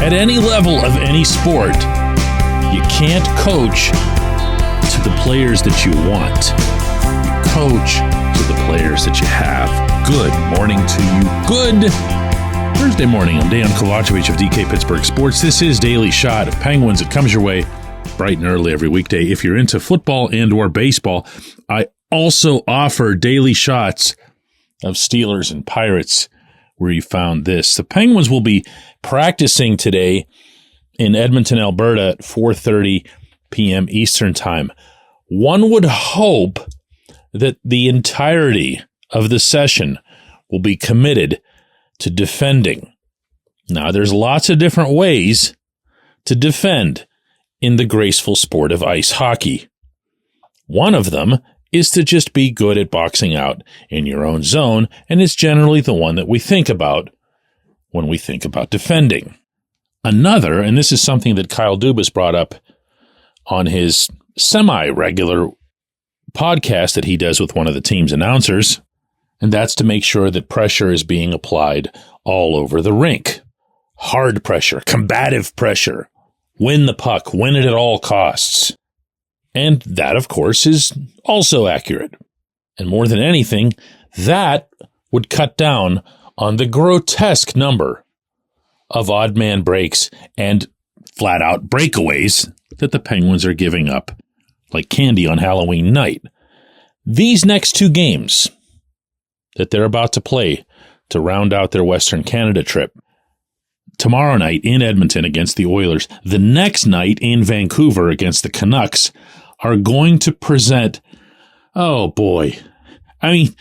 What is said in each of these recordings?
at any level of any sport, you can't coach to the players that you want. You coach to the players that you have. Good morning to you. Good Thursday morning. I'm Dejan Kovacevic of DK Pittsburgh Sports. This is Daily Shot of Penguins. It comes your way bright and early every weekday. If you're into football and or baseball, I also offer daily shots of Steelers and Pirates, where you found this. The Penguins will be practicing today in Edmonton, Alberta at 4:30 p.m. Eastern Time. One would hope that the entirety of the session will be committed to defending. Now, there's lots of different ways to defend in the graceful sport of ice hockey. One of them is to just be good at boxing out in your own zone, and it's generally the one that we think about when we think about defending. Another, and this is something that Kyle Dubas brought up on his semi-regular podcast that he does with one of the team's announcers, and that's to make sure that pressure is being applied all over the rink. Hard pressure, combative pressure. Win the puck, win it at all costs. And that, of course, is also accurate. And more than anything, that would cut down on the grotesque number of odd man breaks and flat-out breakaways that the Penguins are giving up like candy on Halloween night. These next two games that they're about to play to round out their Western Canada trip, tomorrow night in Edmonton against the Oilers, the next night in Vancouver against the Canucks, are going to present, oh boy, I mean,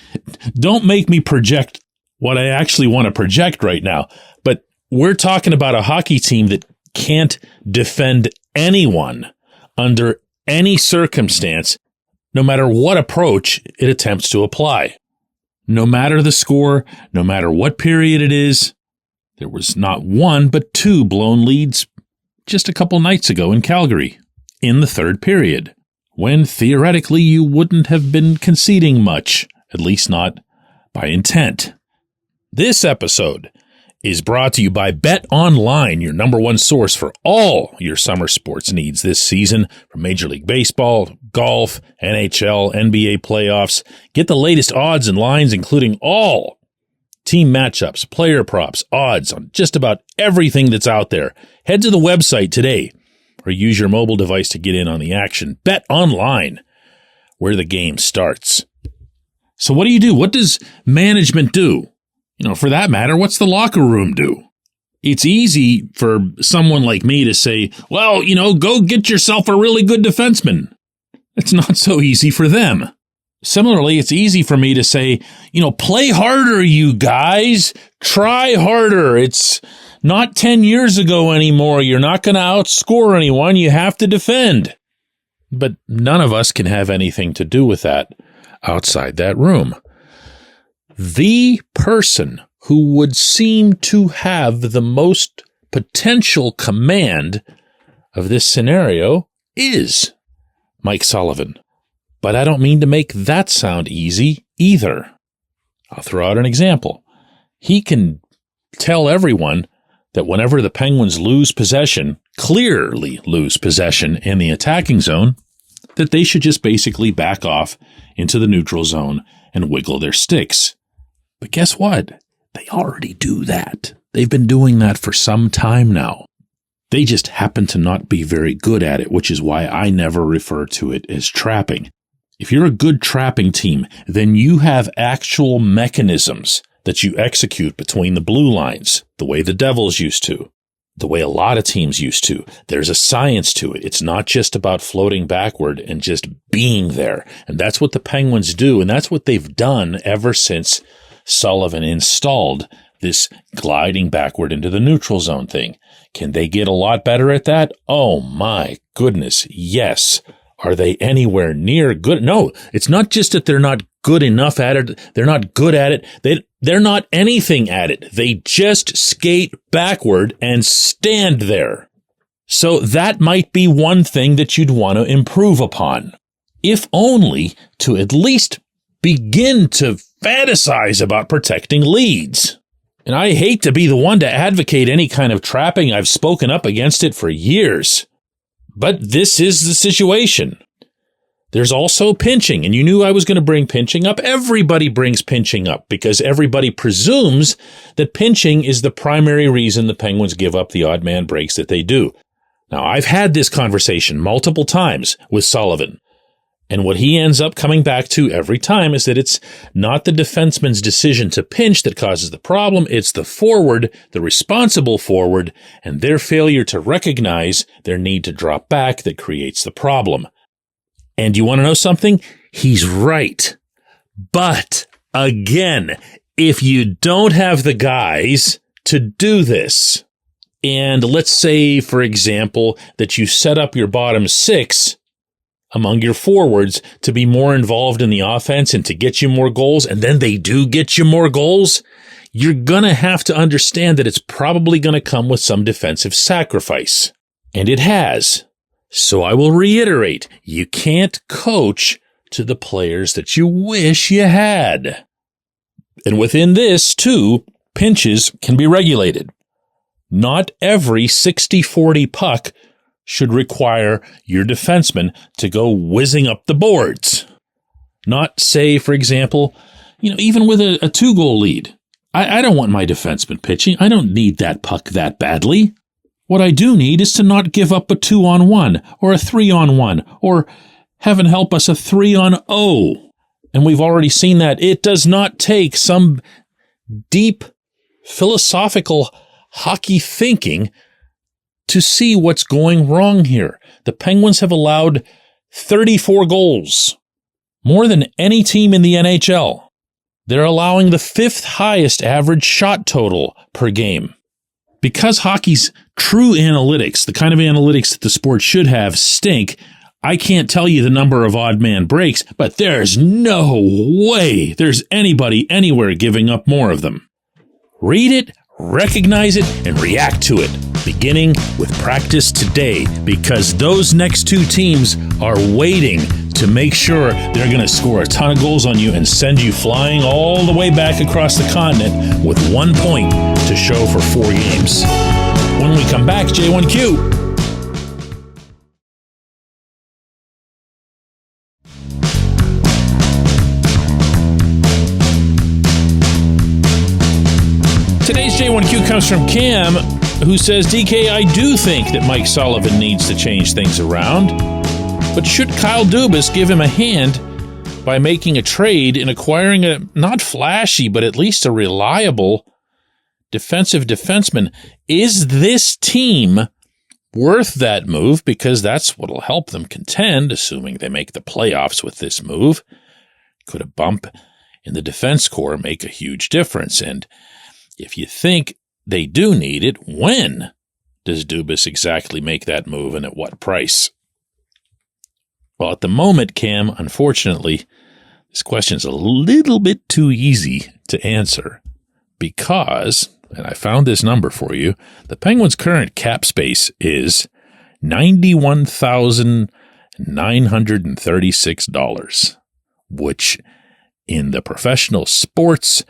don't make me project what I actually want to project right now, but we're talking about a hockey team that can't defend anyone under any circumstance, no matter what approach it attempts to apply. No matter the score, no matter what period it is. There was not one, but two blown leads just a couple nights ago in Calgary in the third period, when theoretically you wouldn't have been conceding much, at least not by intent. This episode is brought to you by Bet Online, your number one source for all your summer sports needs this season, from Major League Baseball, golf, NHL, NBA playoffs. Get the latest odds and lines, including all team matchups, player props, odds on just about everything that's out there. Head to the website today or use your mobile device to get in on the action. Bet Online, where the game starts. So what do you do? What does management do? For that matter, what's the locker room do? It's easy for someone like me to say, well, go get yourself a really good defenseman. It's not so easy for them. Similarly, it's easy for me to say, play harder, you guys. Try harder. It's not 10 years ago anymore. You're not going to outscore anyone. You have to defend. But none of us can have anything to do with that outside that room. The person who would seem to have the most potential command of this scenario is Mike Sullivan. But I don't mean to make that sound easy either. I'll throw out an example. He can tell everyone that whenever the Penguins lose possession, clearly lose possession in the attacking zone, that they should just basically back off into the neutral zone and wiggle their sticks. But guess what? They already do that. They've been doing that for some time now. They just happen to not be very good at it, which is why I never refer to it as trapping. If you're a good trapping team, then you have actual mechanisms that you execute between the blue lines, the way the Devils used to, the way a lot of teams used to. There's a science to it. It's not just about floating backward and just being there. And that's what the Penguins do, and that's what they've done ever since Sullivan installed this gliding backward into the neutral zone thing. Can they get a lot better at that? Oh my goodness, yes. Are they anywhere near good? No, it's not just that they're not good enough at it. They're not good at it. They're not anything at it. They just skate backward and stand there. So that might be one thing that you'd want to improve upon, if only to at least begin to fantasize about protecting leads. And I hate to be the one to advocate any kind of trapping. I've spoken up against it for years. But this is the situation. There's also pinching, and you knew I was going to bring pinching up. Everybody brings pinching up because everybody presumes that pinching is the primary reason the Penguins give up the odd man breaks that they do. Now, I've had this conversation multiple times with Sullivan, and what he ends up coming back to every time is that it's not the defenseman's decision to pinch that causes the problem. It's the forward, the responsible forward, and their failure to recognize their need to drop back that creates the problem. And you want to know something? He's right. But again, if you don't have the guys to do this, and let's say, for example, that you set up your bottom six among your forwards to be more involved in the offense and to get you more goals, and then they do get you more goals, you're going to have to understand that it's probably going to come with some defensive sacrifice. And it has. So I will reiterate, you can't coach to the players that you wish you had. And within this, too, pinches can be regulated. Not every 60-40 puck should require your defenseman to go whizzing up the boards. Not, say, for example, even with a 2-goal lead. I don't want my defenseman pitching. I don't need that puck that badly. What I do need is to not give up a 2-on-1 or a 3-on-1 or, heaven help us, a 3-on-0. And we've already seen that. It does not take some deep philosophical hockey thinking to see what's going wrong here. The Penguins have allowed 34 goals, more than any team in the NHL. They're allowing the 5th highest average shot total per game. Because hockey's true analytics, the kind of analytics that the sport should have, stink, I can't tell you the number of odd man breaks, but there's no way there's anybody anywhere giving up more of them. Read it, recognize it, and react to it, beginning with practice today, because those next two teams are waiting to make sure they're going to score a ton of goals on you and send you flying all the way back across the continent with 1 point to show for 4 games. When we come back, J1Q. Today's J1Q comes from Cam, who says, DK, I do think that Mike Sullivan needs to change things around, but should Kyle Dubas give him a hand by making a trade and acquiring a not flashy, but at least a reliable defensive defenseman? Is this team worth that move? Because that's what'll help them contend, assuming they make the playoffs with this move. Could a bump in the defense corps make a huge difference? And if you think they do need it, when does Dubas exactly make that move and at what price? Well, at the moment, Cam, unfortunately, this question is a little bit too easy to answer because, and I found this number for you, the Penguins' current cap space is $91,936, which in the professional sports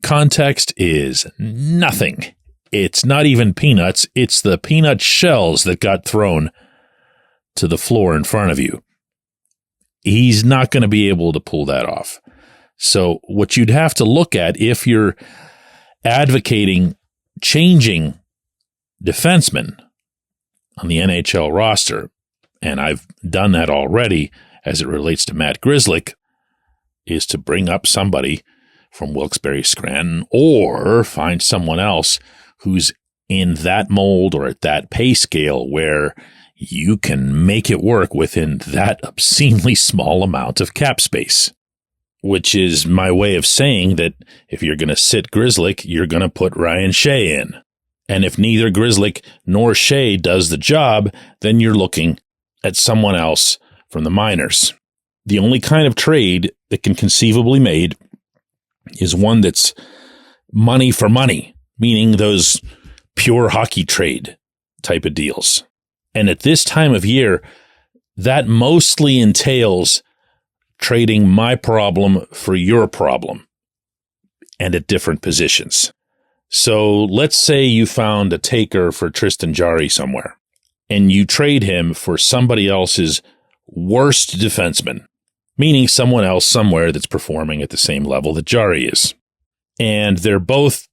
context is nothing. It's not even peanuts. It's the peanut shells that got thrown to the floor in front of you. He's not going to be able to pull that off. So what you'd have to look at if you're advocating changing defensemen on the NHL roster, and I've done that already as it relates to Matt Grzelcyk, is to bring up somebody from Wilkes-Barre Scranton or find someone else who's in that mold or at that pay scale where you can make it work within that obscenely small amount of cap space, which is my way of saying that if you're going to sit Grzelcyk, you're going to put Ryan Shea in. And if neither Grzelcyk nor Shea does the job, then you're looking at someone else from the minors. The only kind of trade that can conceivably be made is one that's money for money, meaning those pure hockey trade type of deals. And at this time of year, that mostly entails trading my problem for your problem and at different positions. So let's say you found a taker for Tristan Jarry somewhere, and you trade him for somebody else's worst defenseman, meaning someone else somewhere that's performing at the same level that Jarry is. And they're both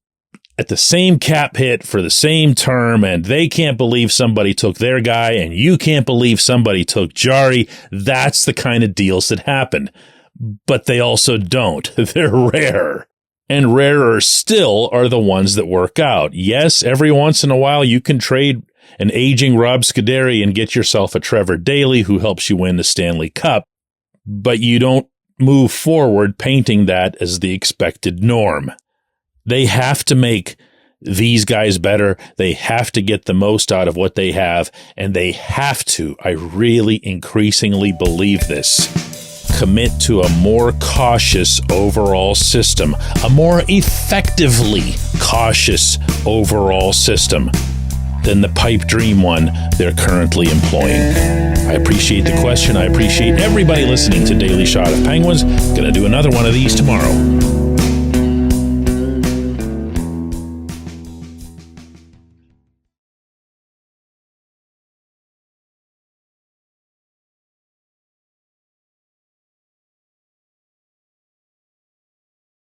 at the same cap hit for the same term, and they can't believe somebody took their guy, and you can't believe somebody took Jarry. That's the kind of deals that happen. But they also don't. They're rare. And rarer still are the ones that work out. Yes, every once in a while you can trade an aging Rob Scuderi and get yourself a Trevor Daley who helps you win the Stanley Cup, but you don't move forward painting that as the expected norm. They have to make these guys better. They have to get the most out of what they have, and they have to, I really increasingly believe this, commit to a more cautious overall system, a more effectively cautious overall system than the pipe dream one they're currently employing. I appreciate the question. I appreciate everybody listening to Daily Shot of Penguins. Going to do another one of these tomorrow.